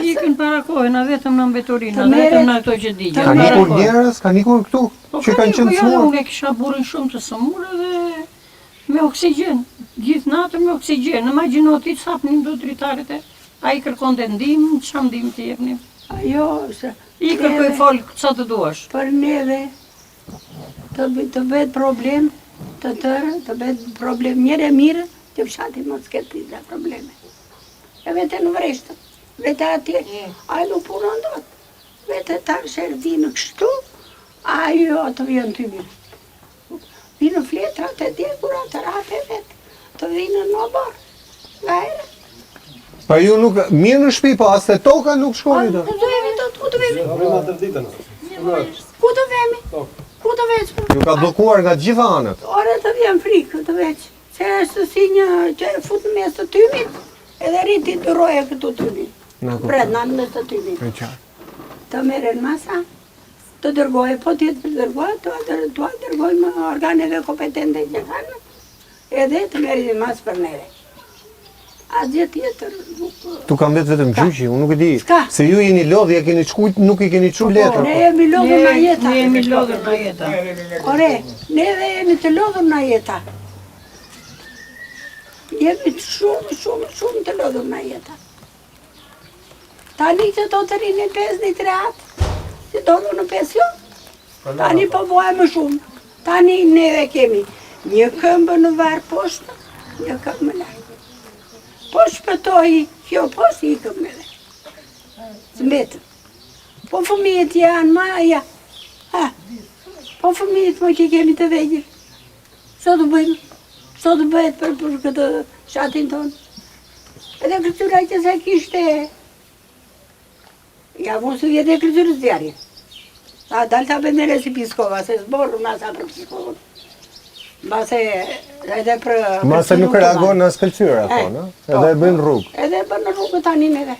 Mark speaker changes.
Speaker 1: Ikën para kohën, a vetëm në mbeturinë, a vetëm në ato që digjen.
Speaker 2: Ka nikur njerëz, ka nikur këtu që kanë qenë smur.
Speaker 1: Unë e kisha burrin shumë të smur dhe me oksigjen, gjithë natën me oksigjen. Imagjino ti sapnin do dritaret e ai kërkonte ndihmë, çfarë ndihmë të jepnim?
Speaker 3: Ajo,
Speaker 1: I kërkoj fol sa të duash.
Speaker 3: për neve të bëhet problem, të tërë, të bëhet problem njëre mirë, të fshati mos ketë dhe probleme. E vete në vreshtë, vete atje, a nuk punon dot. Vete ta shërdinë kështu, ajo të vjen të mirë. Vinë fletrat e djegura të rape vetë, të vinë në barë, gajre.
Speaker 2: Pa ju nuk, mirë në shtëpi, pa as te toka nuk shkoni do.
Speaker 3: Ku të vemi do, ku të vemi? Ku të vemi? Ku të veç?
Speaker 2: Ju ka bllokuar nga gjitha anët.
Speaker 3: Ore të vjen frikë të veç, se është si një që e fut në mes të tymit, edhe rriti të roje këtu tymit. Predna në mes të tymit. Të meren masa, të dërgojë, po tjetë për dërgojë, të dërgojë më organeve kompetente që kanë, edhe të merin mas për nere. A gjë tjetër nuk...
Speaker 2: Tu kam vetëm gjyqi, unë nuk e di.
Speaker 3: Ska.
Speaker 2: Se ju jeni lodhë, ja keni shkujt, nuk i keni çu letër.
Speaker 3: Ne jemi lodhur na jeta.
Speaker 1: Ne jemi lodhur na jeta.
Speaker 3: Ore, neve jemi të lodhur na jeta. Jemi shumë të lodhur na jeta. Tani që do të rinë 53 atë, si do në pension, tani po bëjmë më shumë. Tani neve kemi një këmbë në varë poshtë, një këmbë në lartë. Po shpëtoj, kjo poshtë i këmbë me dhe. Zmetëm. Po fëmijët janë maja. Po fëmijët më që kemi të vegjër. Sa të bëjmë? Sa të bëhet për këtë shatin tonë? Edhe këtyra që se kishte... Ja, mos të vjetë e këtyrës zjarje. A dalë të bëndere si piskova, se zborë nga sa për piskovën. Mbase edhe për...
Speaker 2: Mbase nuk reagon në as këlqyra, po, no? Edhe e bën rrugë.
Speaker 3: Edhe bën rrugë tani neve.